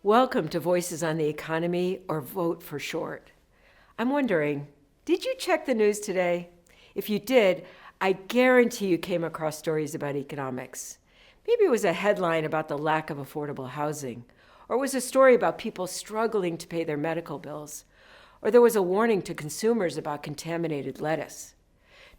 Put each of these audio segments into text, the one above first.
Welcome to Voices on the Economy, or VOTE for short. I'm wondering, did you check the news today? If you did, I guarantee you came across stories about economics. Maybe it was a headline about the lack of affordable housing, or it was a story about people struggling to pay their medical bills, or there was a warning to consumers about contaminated lettuce.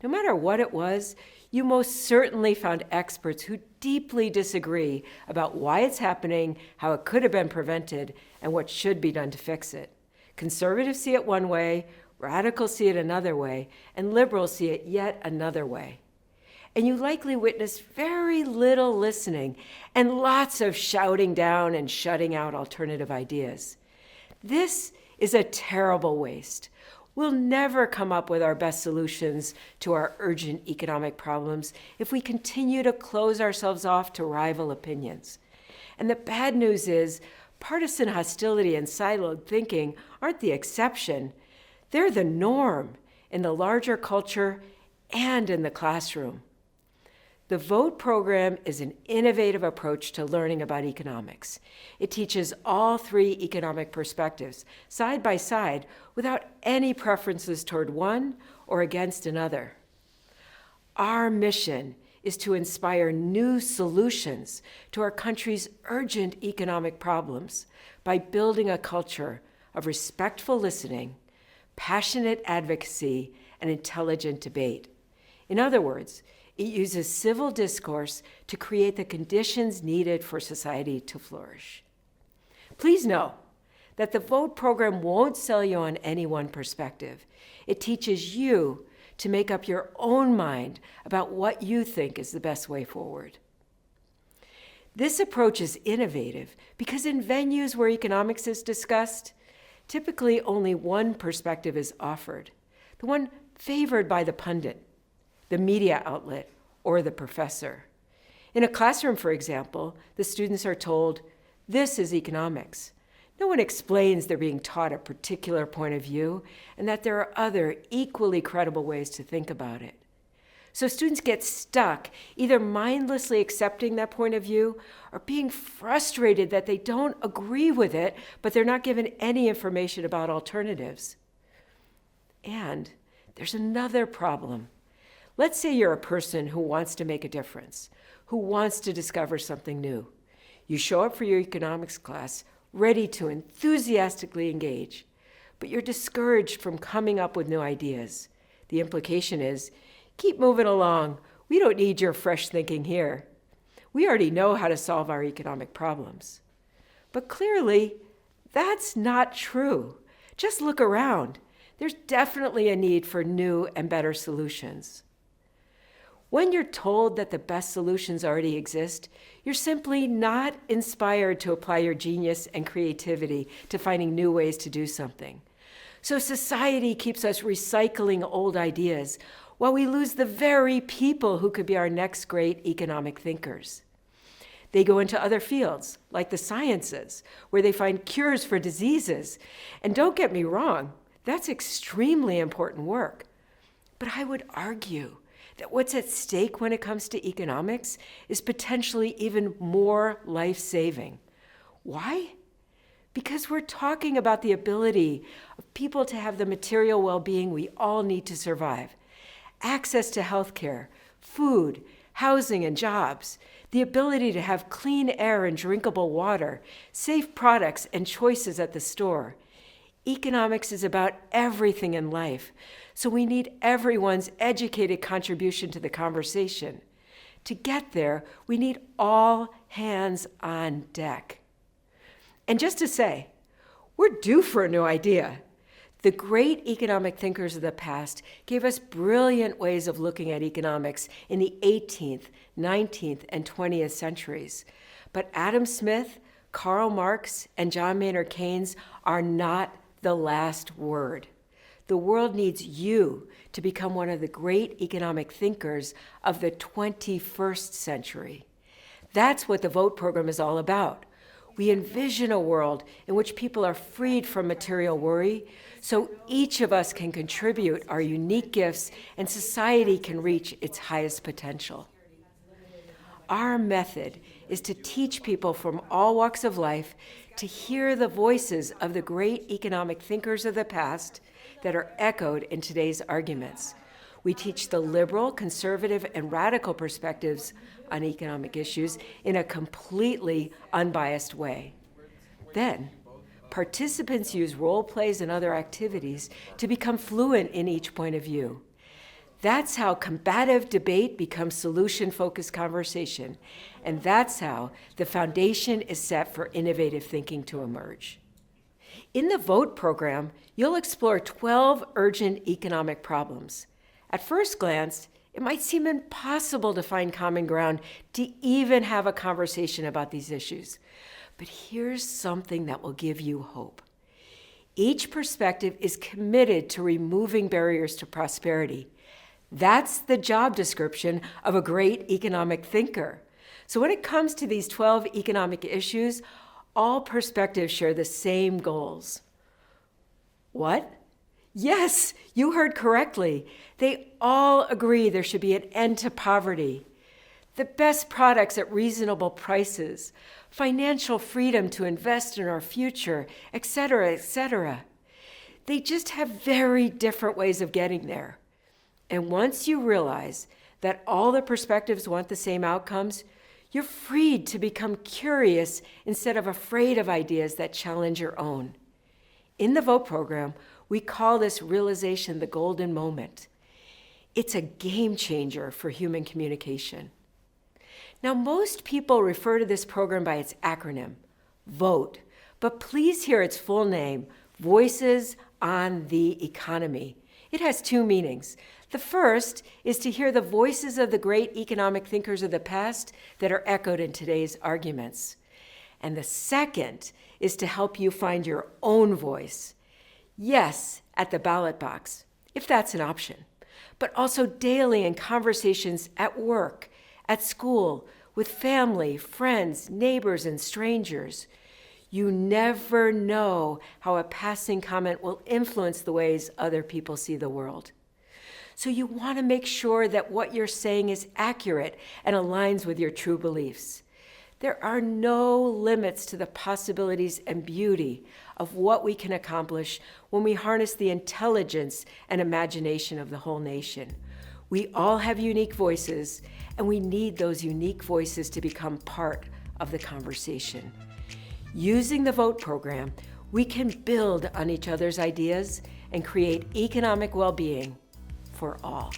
No matter what it was, you most certainly found experts who deeply disagree about why it's happening, how it could have been prevented, and what should be done to fix it. Conservatives see it one way, radicals see it another way, and liberals see it yet another way. And you likely witnessed very little listening and lots of shouting down and shutting out alternative ideas. This is a terrible waste. We'll never come up with our best solutions to our urgent economic problems if we continue to close ourselves off to rival opinions. And the bad news is, partisan hostility and siloed thinking aren't the exception. They're the norm in the larger culture and in the classroom. The VOTE program is an innovative approach to learning about economics. It teaches all three economic perspectives, side by side, without any preferences toward one or against another. Our mission is to inspire new solutions to our country's urgent economic problems by building a culture of respectful listening, passionate advocacy, and intelligent debate. In other words, it uses civil discourse to create the conditions needed for society to flourish. Please know that the VOTE program won't sell you on any one perspective. It teaches you to make up your own mind about what you think is the best way forward. This approach is innovative because in venues where economics is discussed, typically only one perspective is offered, the one favored by the pundit, the media outlet, or the professor. In a classroom, for example, the students are told, "This is economics." No one explains they're being taught a particular point of view and that there are other equally credible ways to think about it. So students get stuck either mindlessly accepting that point of view or being frustrated that they don't agree with it, but they're not given any information about alternatives. And there's another problem. Let's say you're a person who wants to make a difference, who wants to discover something new. You show up for your economics class ready to enthusiastically engage, but you're discouraged from coming up with new ideas. The implication is, keep moving along. We don't need your fresh thinking here. We already know how to solve our economic problems. But clearly, that's not true. Just look around. There's definitely a need for new and better solutions. When you're told that the best solutions already exist, you're simply not inspired to apply your genius and creativity to finding new ways to do something. So society keeps us recycling old ideas while we lose the very people who could be our next great economic thinkers. They go into other fields, like the sciences, where they find cures for diseases. And don't get me wrong, that's extremely important work. But I would argue that what's at stake when it comes to economics is potentially even more life-saving. Why? Because we're talking about the ability of people to have the material well-being we all need to survive, access to healthcare, food, housing, and jobs, the ability to have clean air and drinkable water, safe products, and choices at the store. Economics is about everything in life, so we need everyone's educated contribution to the conversation. To get there, we need all hands on deck. And just to say, we're due for a new idea. The great economic thinkers of the past gave us brilliant ways of looking at economics in the 18th, 19th, and 20th centuries. But Adam Smith, Karl Marx, and John Maynard Keynes are not the last word. The world needs you to become one of the great economic thinkers of the 21st century. That's what the VOTE program is all about. We envision a world in which people are freed from material worry, so each of us can contribute our unique gifts and society can reach its highest potential. Our method is to teach people from all walks of life to hear the voices of the great economic thinkers of the past that are echoed in today's arguments. We teach the liberal, conservative, and radical perspectives on economic issues in a completely unbiased way. Then, participants use role plays and other activities to become fluent in each point of view. That's how combative debate becomes solution-focused conversation, and that's how the foundation is set for innovative thinking to emerge. In the VOTE program, you'll explore 12 urgent economic problems. At first glance, it might seem impossible to find common ground to even have a conversation about these issues. But here's something that will give you hope. Each perspective is committed to removing barriers to prosperity. That's the job description of a great economic thinker. So when it comes to these 12 economic issues, all perspectives share the same goals. What? Yes, you heard correctly. They all agree there should be an end to poverty, the best products at reasonable prices, financial freedom to invest in our future, etc., etc. They just have very different ways of getting there. And once you realize that all the perspectives want the same outcomes, you're freed to become curious instead of afraid of ideas that challenge your own. In the VOTE program, we call this realization the golden moment. It's a game changer for human communication. Now, most people refer to this program by its acronym, VOTE, but please hear its full name, Voices on the Economy. It has two meanings. The first is to hear the voices of the great economic thinkers of the past that are echoed in today's arguments. And the second is to help you find your own voice. Yes, at the ballot box, if that's an option, but also daily in conversations at work, at school, with family, friends, neighbors, and strangers. You never know how a passing comment will influence the ways other people see the world. So you want to make sure that what you're saying is accurate and aligns with your true beliefs. There are no limits to the possibilities and beauty of what we can accomplish when we harness the intelligence and imagination of the whole nation. We all have unique voices, and we need those unique voices to become part of the conversation. Using the VOTE program, we can build on each other's ideas and create economic well-being for all.